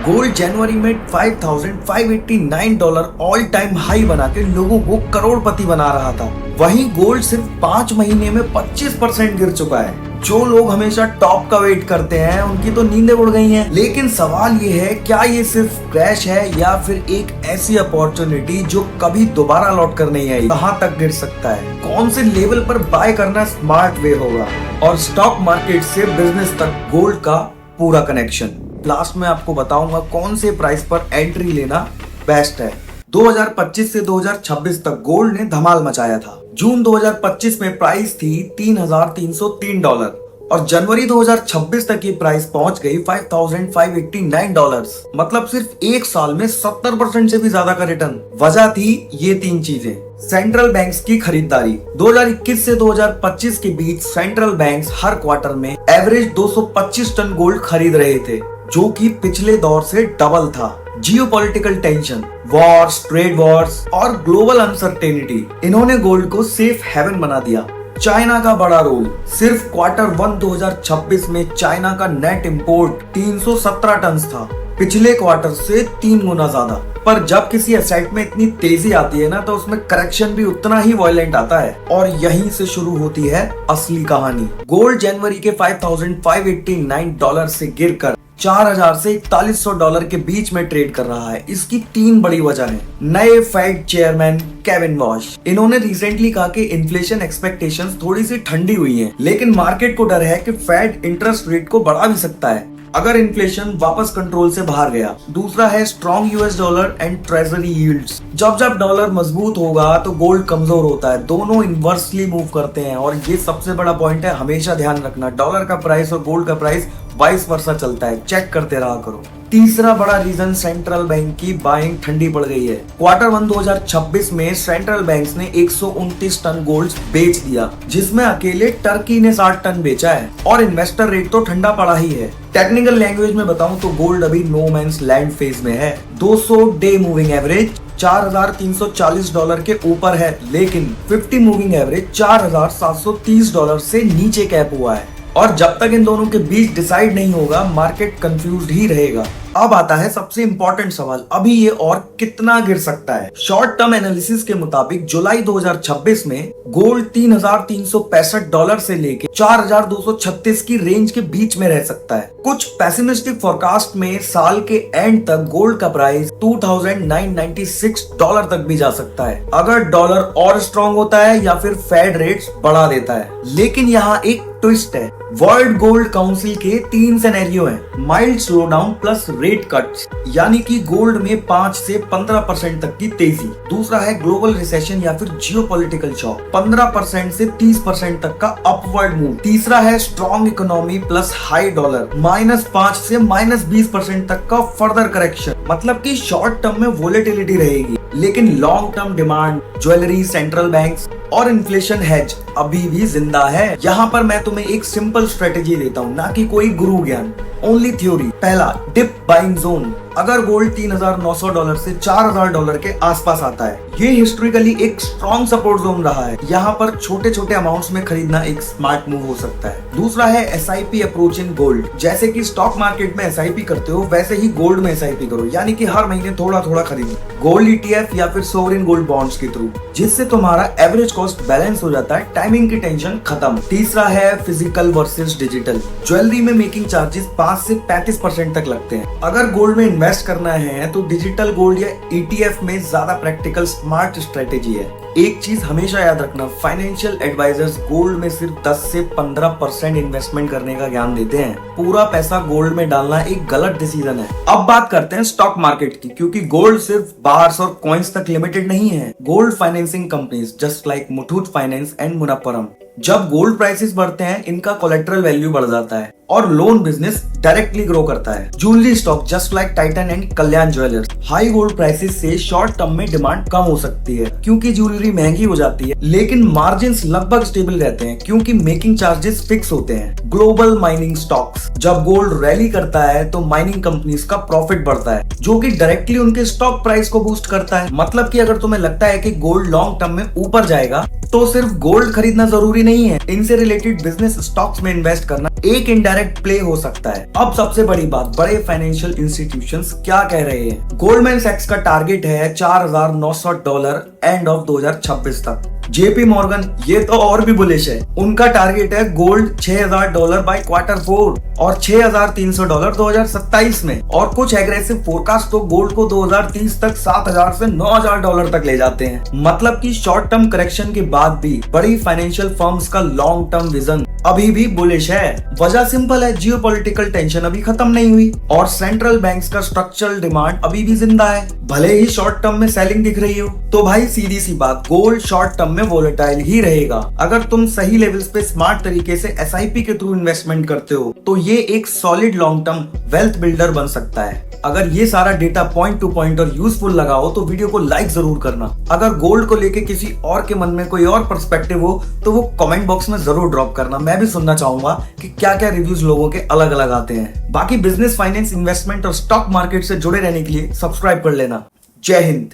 Gold जनवरी में $5,589 all time high बना के लोगों को करोड़पति बना रहा था। वहीं गोल्ड सिर्फ 5 महीने में 25% गिर चुका है। जो लोग हमेशा टॉप का वेट करते हैं उनकी तो नींदें उड़ गई हैं। लेकिन सवाल ये है, क्या ये सिर्फ क्रैश है या फिर एक ऐसी अपॉर्चुनिटी जो कभी दोबारा लौट कर नहीं आई? कहां तक गिर सकता है, कौन से लेवल पर बाय करना स्मार्ट वे होगा, और स्टॉक मार्केट से बिजनेस तक गोल्ड का पूरा कनेक्शन। लास्ट में आपको बताऊंगा कौन से प्राइस पर एंट्री लेना बेस्ट है। 2025 से 2026 तक गोल्ड ने धमाल मचाया था। जून 2025 में प्राइस थी $3,303 और जनवरी 2026 तक ये प्राइस पहुंच गई $5,589। मतलब सिर्फ एक साल में 70% से भी ज्यादा का रिटर्न। वजह थी ये 3 चीजें। सेंट्रल बैंक्स की खरीदारी। 2021 से 2025 के बीच सेंट्रल बैंक्स हर क्वार्टर में एवरेज 225 टन गोल्ड खरीद रहे थे, जो कि पिछले दौर से डबल था। Geopolitical tension, Wars, trade Wars और ग्लोबल अनसर्टेनिटी, इन्होंने गोल्ड को सेफ हेवन बना दिया। चाइना का बड़ा रोल। सिर्फ क्वार्टर 1 2026 में चाइना का नेट इंपोर्ट 317 टन था, पिछले क्वार्टर से 3 गुना ज्यादा। पर जब किसी एसेट में इतनी तेजी आती है ना, तो उसमें करेक्शन भी उतना ही वायलेंट आता है, और यहीं से शुरू होती है असली कहानी। गोल्ड जनवरी के $5,589 से गिरकर 4,000 से $4,100 के बीच में ट्रेड कर रहा है। इसकी 3 बड़ी वजह है। नए फेड चेयरमैन केविन वॉश, इन्होंने रिसेंटली कहा कि इन्फ्लेशन एक्सपेक्टेशंस थोड़ी सी ठंडी हुई हैं, लेकिन मार्केट को डर है कि फेड इंटरेस्ट रेट को बढ़ा भी सकता है अगर इन्फ्लेशन वापस कंट्रोल से बाहर गया। दूसरा है strong US dollar and treasury yields. जब जब डॉलर मजबूत होगा तो गोल्ड कमजोर होता है, दोनों इनवर्सली मूव करते हैं, और ये सबसे बड़ा पॉइंट है, हमेशा ध्यान रखना। डॉलर का प्राइस और गोल्ड का प्राइस वाइस वर्सा चलता है, चेक करते रहा करो। तीसरा बड़ा रीजन सेंट्रल बैंक की बाइंग ठंडी पड़ गई है। क्वार्टर 1 2026 में सेंट्रल बैंक्स ने 129 टन गोल्ड बेच दिया, जिसमें अकेले टर्की ने 60 टन बेचा है, और इन्वेस्टर रेट तो ठंडा पड़ा ही है। टेक्निकल लैंग्वेज में बताऊं तो गोल्ड अभी नो मैंस लैंड फेज में है। 200 डे मूविंग एवरेज $4,340 के ऊपर है, लेकिन 50 मूविंग एवरेज $4,730 से नीचे कैप हुआ है, और जब तक इन दोनों के बीच डिसाइड नहीं होगा मार्केट कंफ्यूज्ड ही रहेगा। अब आता है सबसे इंपॉर्टेंट सवाल, अभी ये और कितना गिर सकता है? शॉर्ट टर्म एनालिसिस के मुताबिक जुलाई 2026 में गोल्ड $3,365 से लेके 4,236 की रेंज के बीच में रह सकता है। कुछ पैसिमिस्टिक फोरकास्ट में साल के एंड तक गोल्ड का प्राइस $2,996 तक भी जा सकता है, अगर डॉलर और स्ट्रॉन्ग होता है या फिर फेड रेट्स बढ़ा देता है। लेकिन यहाँ एक ट्विस्ट है। वर्ल्ड गोल्ड काउंसिल के 3 सिनेरियो हैं। Mild slow down plus rate cuts, यानी कि गोल्ड में 5 से 15% तक की तेजी। दूसरा है ग्लोबल रिसेशन या फिर जियोपॉलिटिकल शॉक, 15% से 30% तक का अपवर्ड मूव। तीसरा है strong economy plus high dollar, -5 से -20% तक का फर्दर करेक्शन। मतलब कि शॉर्ट टर्म में वोलेटिलिटी रहेगी, लेकिन long term demand, jewellery, central banks और इन्फ्लेशन हेज अभी भी जिंदा है। यहाँ पर मैं तुम्हें एक सिंपल स्ट्रेटेजी देता हूँ, ना कि कोई गुरु ज्ञान, ओनली थ्योरी। पहला, डिप बाइंग जोन। अगर गोल्ड $3,900 से $4,000 के आसपास आता है, ये हिस्टोरिकली एक स्ट्रॉन्ग सपोर्ट जोन रहा है। यहाँ पर छोटे छोटे अमाउंट्स में खरीदना एक स्मार्ट मूव हो सकता है। दूसरा है SIP अप्रोच इन गोल्ड। जैसे कि स्टॉक मार्केट में SIP करते हो, वैसे ही गोल्ड में SIP करो, यानी कि हर महीने थोड़ा थोड़ा खरीदो, गोल्ड ETF या फिर सोवरेन गोल्ड बॉन्ड्स के थ्रू, जिससे तुम्हारा एवरेज कॉस्ट बैलेंस हो जाता है, टाइमिंग की टेंशन खत्म। तीसरा है फिजिकल वर्सेस डिजिटल। ज्वेलरी में मेकिंग चार्जेस 5 से 35% तक लगते हैं। अगर गोल्ड में इन्वेस्ट करना है तो डिजिटल गोल्ड या ETF में ज्यादा प्रैक्टिकल स्मार्ट स्ट्रेटेजी है। एक चीज हमेशा याद रखना, फाइनेंशियल एडवाइजर्स गोल्ड में सिर्फ 10 से 15% इन्वेस्टमेंट करने का ज्ञान देते हैं। पूरा पैसा गोल्ड में डालना एक गलत डिसीजन है। अब बात करते हैं स्टॉक मार्केट की, क्योंकि गोल्ड सिर्फ बार्स और कॉइन्स तक लिमिटेड नहीं है। Gold financing companies just like Muthoot finance and Manappuram, जब गोल्ड प्राइसेस बढ़ते हैं, इनका कोलेट्रल वैल्यू बढ़ जाता है और लोन बिजनेस डायरेक्टली ग्रो करता है। Jewellery stock just like Titan and Kalyan jewellers, high gold prices से शॉर्ट टर्म में डिमांड कम हो सकती है, क्योंकि ज्वेलरी महंगी हो जाती है, लेकिन मार्जिन्स लगभग स्टेबल रहते हैं, क्योंकि मेकिंग चार्जेस फिक्स होते हैं। ग्लोबल माइनिंग स्टॉक्स, जब गोल्ड रैली करता है तो माइनिंग कंपनीज का प्रॉफिट बढ़ता है, जो कि डायरेक्टली उनके स्टॉक प्राइस को बूस्ट करता है। मतलब कि अगर तुम्हें लगता है कि गोल्ड लॉन्ग टर्म में ऊपर जाएगा, तो सिर्फ गोल्ड खरीदना जरूरी नहीं है, इनसे रिलेटेड बिजनेस स्टॉक्स में इन्वेस्ट करना एक इनडायरेक्ट डायरेक्ट प्ले हो सकता है। अब सबसे बड़ी बात, बड़े फाइनेंशियल इंस्टीट्यूशंस क्या कह रहे हैं। गोल्डमैन सैक्स का टारगेट है $4,900 एंड ऑफ 2026 तक। जेपी मॉर्गन ये तो और भी बुलिश है, उनका टारगेट है गोल्ड $6,000 बाय Q4 और $6,300 2027 में। और कुछ एग्रेसिव फोरकास्ट तो गोल्ड को 2030 तक $7,000 से $9,000 तक ले जाते हैं। मतलब कि शॉर्ट टर्म करेक्शन के बाद भी बड़ी फाइनेंशियल फर्म्स का लॉन्ग टर्म विजन अभी भी बुलिश है। वजह सिंपल है, जियोपॉलिटिकल टेंशन अभी खत्म नहीं हुई और सेंट्रल बैंक्स का स्ट्रक्चरल डिमांड अभी भी जिंदा है, भले ही शॉर्ट टर्म में सेलिंग दिख रही हो। तो भाई सीधी सी बात, गोल्ड शॉर्ट टर्म में वोलेटाइल ही रहेगा। अगर तुम सही लेवल्स पे स्मार्ट तरीके से SIP के थ्रू इन्वेस्टमेंट करते हो तो ये एक solid long term wealth builder बन सकता है। अगर ये सारा डेटा पॉइंट टू पॉइंट और यूजफुल लगा हो तो वीडियो को लाइक जरूर करना। अगर गोल्ड को लेके किसी और के मन में कोई और पर्सपेक्टिव हो तो वो कमेंट बॉक्स में जरूर ड्रॉप करना। मैं भी सुनना चाहूंगा कि क्या क्या रिव्यूज लोगों के अलग अलग आते हैं। बाकी बिजनेस, फाइनेंस, इन्वेस्टमेंट और स्टॉक मार्केट से जुड़े रहने के लिए सब्सक्राइब कर लेना। जय हिंद।